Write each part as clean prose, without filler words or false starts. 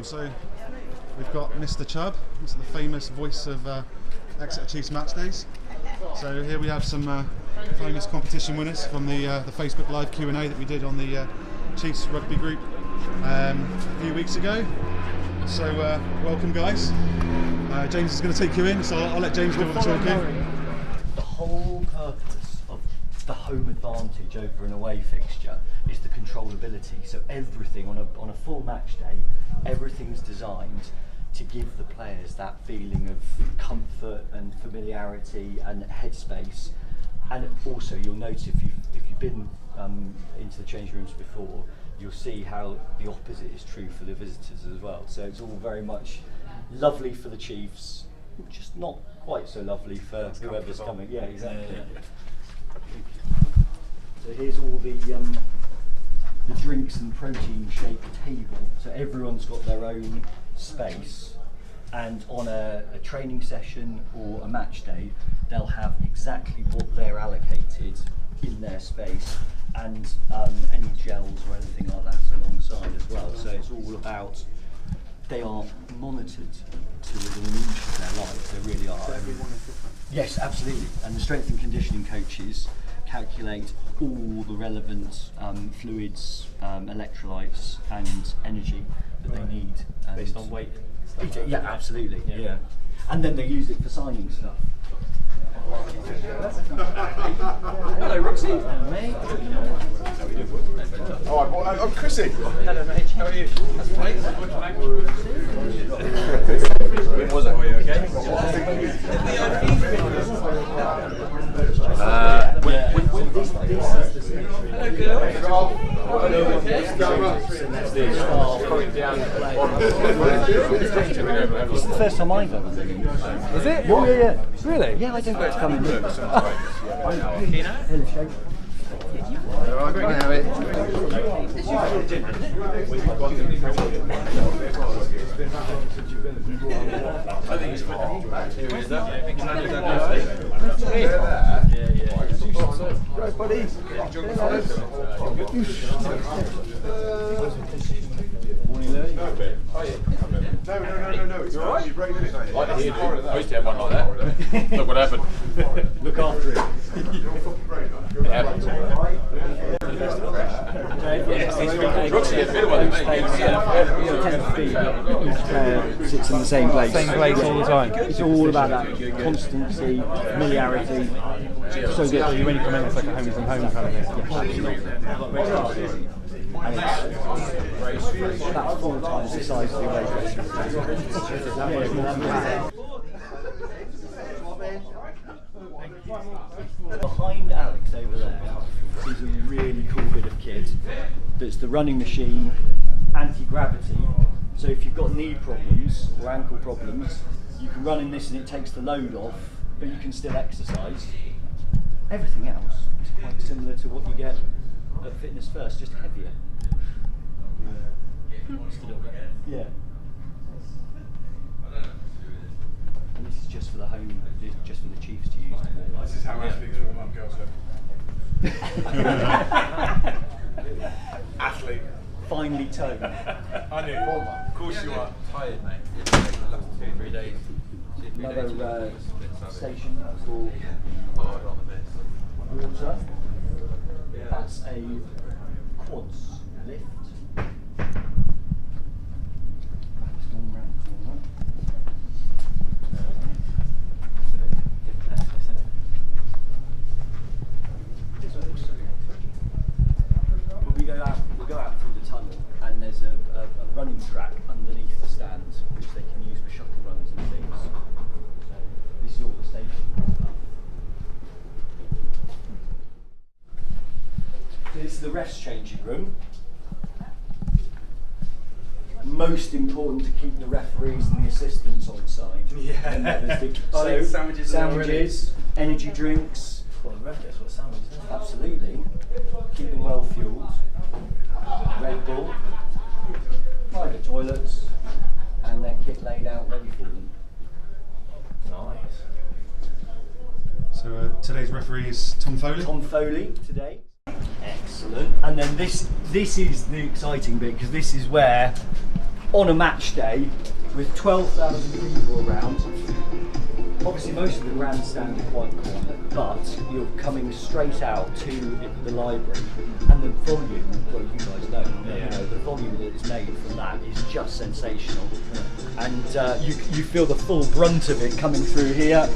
also we've got Mr. Chubb, who's the famous voice of Exeter Chiefs match days. So here we have some famous competition winners from the Facebook Live Q&A that we did on the Chiefs rugby group a few weeks ago. So welcome guys. James is going to take you in, so I'll let James do all the talking. The whole purpose of the home advantage over an away fixture is the controllability. So everything on a full match day, everything's designed to give the players that feeling of comfort and familiarity and headspace. And also, you'll notice if you've been into the change rooms before, you'll see how the opposite is true for the visitors as well. So it's all very much lovely for the Chiefs, just not quite so lovely for whoever's coming. Yeah, exactly. So here's all the drinks and protein shake table. So everyone's got their own space, and on a training session or a match day, they'll have exactly what they're allocated in their space, and any gels or anything like that alongside as well. So it's all about, they are monitored to within an inch of their life. They really are. So everyone is different? Yes, absolutely. And the strength and conditioning coaches calculate all the relevant fluids, electrolytes and energy that they need. Based on weight? Yeah, absolutely. Yeah. And then they use it for signing stuff. Hello, Roxy. Hello, mate. Oh, I'm Chrissy. Hello, mate. How are you? That's great. When was it? Are you okay? Hello, girl. This is the first time I've ever been. Is it? Oh, yeah. Really? Yeah, I don't get to come in here. I think it's fine. Who is that? Right, buddy. No. It's all right. You're right, isn't it? I used to have one like that. Look what happened. Look after it. It happened. Roxy had a bit of one, mate. Each player sits in the same place. Same place all the time. It's all about that constancy, familiarity. So that So when you come in, it's like a home from home kind of thing. and it's about 4 times the size of the away dressing room. Behind Alex over there is a really cool bit of kit that's the running machine, anti-gravity. So if you've got knee problems or ankle problems, you can run in this and it takes the load off, but you can still exercise. Everything else is quite similar to what you get at Fitness First, just heavier. Just a little bit. Yeah. And this is just for the home, just for the Chiefs to use. This is how athletes warm up, girls. Athlete. Finely toned. I knew. Of course you are. Tired, mate. Last 2-3 days. Another station for Hard on the best. water. That's a quads lift. It's gone round the corner. We'll go out through the tunnel, and there's a running track underneath the stand, which they can use for shuttle runs and things. So this is all the station. This is the refs changing room. Most important to keep the referees and the assistants on side. Yeah. So sandwiches, energy drinks. Well, the ref gets what sandwiches, doesn't it? Absolutely. Keep them well fueled. Red Bull. Private toilets. And their kit laid out ready for them. Nice. So today's referee is Tom Foley. Tom Foley today. Excellent. And then this is the exciting bit, because this is where on a match day with 12,000 people around. Obviously most of the grandstand are quite quiet, but you're coming straight out to the library, and the volume, well you guys know, you know the volume that is made from that is just sensational. And you feel the full brunt of it coming through here.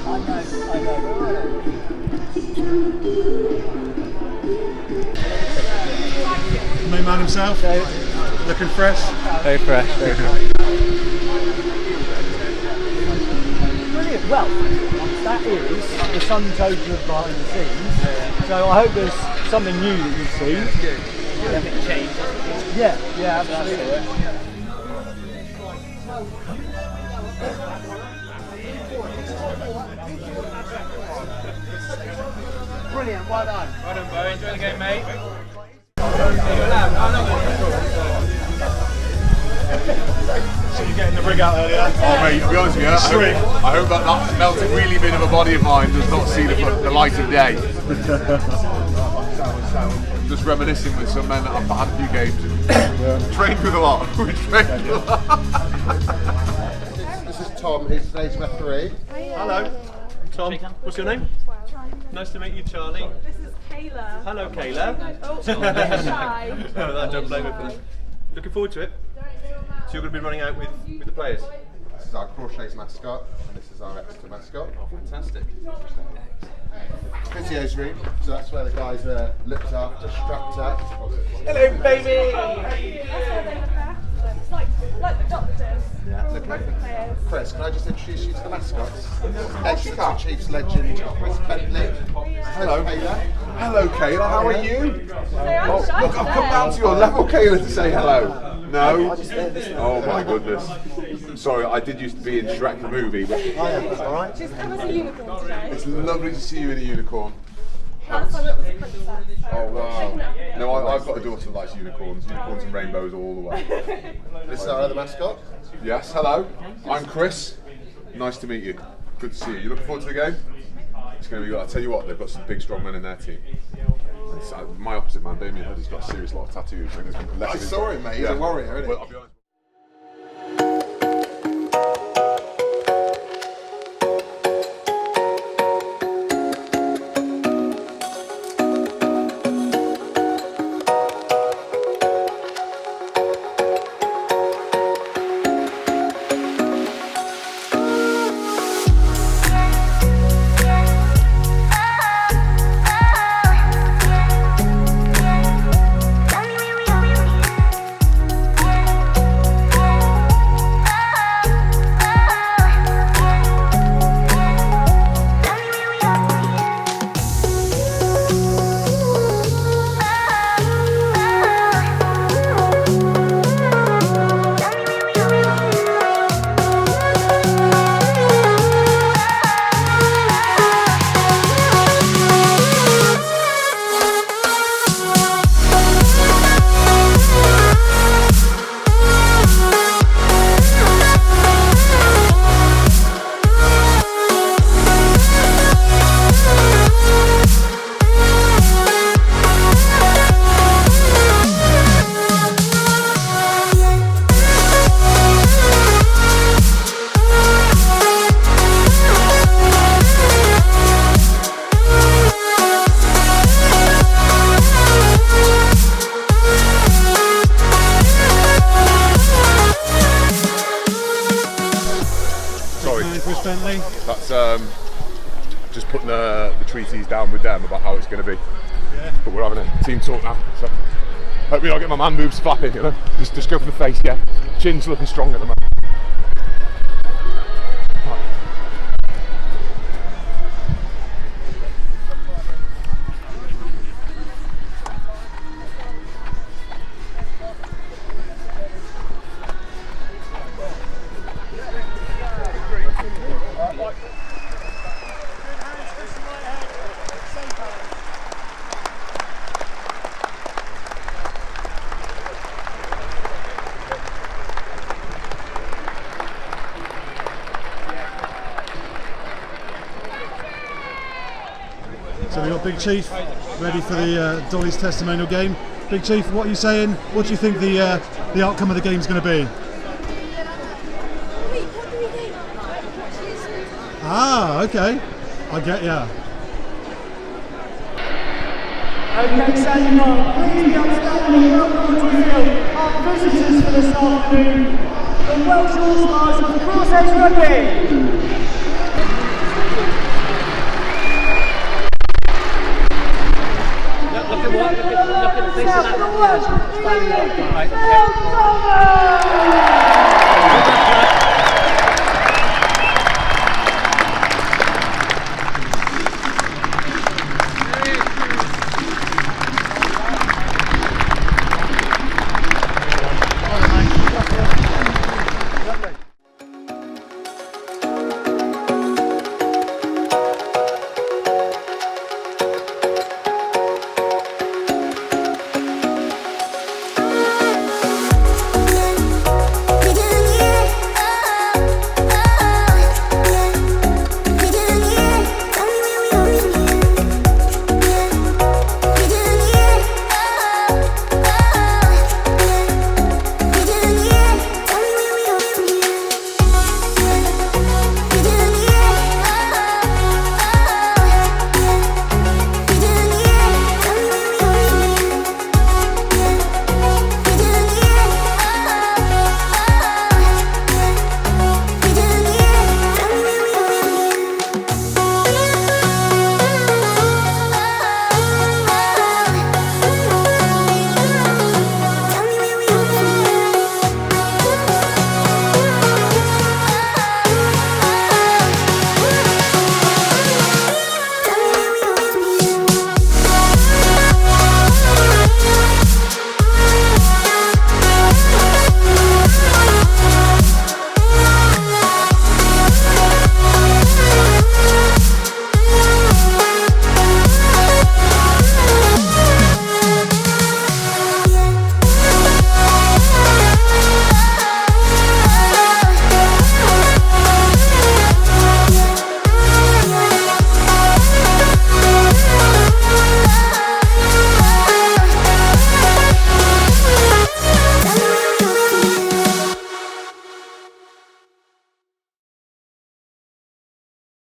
I know. Main man himself, looking fresh. Very fresh, very fresh. Brilliant. Well, that is the sum total of behind the scenes. So I hope there's something new that you've seen. That's good. Everything changed. Yeah, absolutely. Brilliant, well done. Well done, Bo. Enjoy the game, mate. So you're getting the rig out earlier. Oh mate, to be honest with you, I hope that melted wheelie bin of a body of mine does not see the light of day. Just reminiscing with some men that I've had a few games. Trained with a lot. We trained with a lot. This is Tom, he's today's referee. Hello, Tom. What's your name? Nice to meet you, Charlie. This is Kayla. Hello, Kayla. Oh, shy. No, I don't blame her for that. Looking forward to it. So you're going to be running out with the players? This is our Crawshay's mascot, and this is our Exeter mascot. Oh, fantastic. Physio's room, so that's where the guys are looked after, strapped up. Hello, baby! That's how they look after them. It's like the doctors. Yeah, for look rugby players. Chris, can I just introduce you to the mascots? Exeter Chiefs legend, Chris Bentley. Hello. Kayla. Hello, Kayla. How are you? Say, I'm shy Look, I've come today. down to your level, Kayla, to say hello. No? Oh my goodness. Sorry, I did used to be in Shrek the movie, but Alright. She's come as a unicorn today. it's lovely to see you in a unicorn. Last time it was a princess. So Oh wow. No, I've got a daughter that likes unicorns and rainbows all the way. This is our other mascot. Yes, hello. I'm Chris. Nice to meet you. Good to see you. You looking forward to the game? It's going to be good. I'll tell you what, they've got some big strong men in their team. It's, my opposite man, Damien Hood, he's got a serious lot of tattoos. I saw him, mate. He's a warrior, isn't he? Well, I'll be honest. That's just putting the treaties down with them about how it's going to be. Yeah. But we're having a team talk now, so hope I get my man boobs flapping, you know. Just go for the face, yeah. Chin's looking strong at the moment. So we've got Big Chief ready for the Dolly's testimonial game. Big Chief, what are you saying? What do you think the outcome of the game is going to be? Ah, okay. I get ya. Okay, standing up. Please be outstanding and welcome to the field our visitors for this afternoon, the Welsh Internationals of Crawshay Rugby. Look at what? Look at the face of that. Dollman!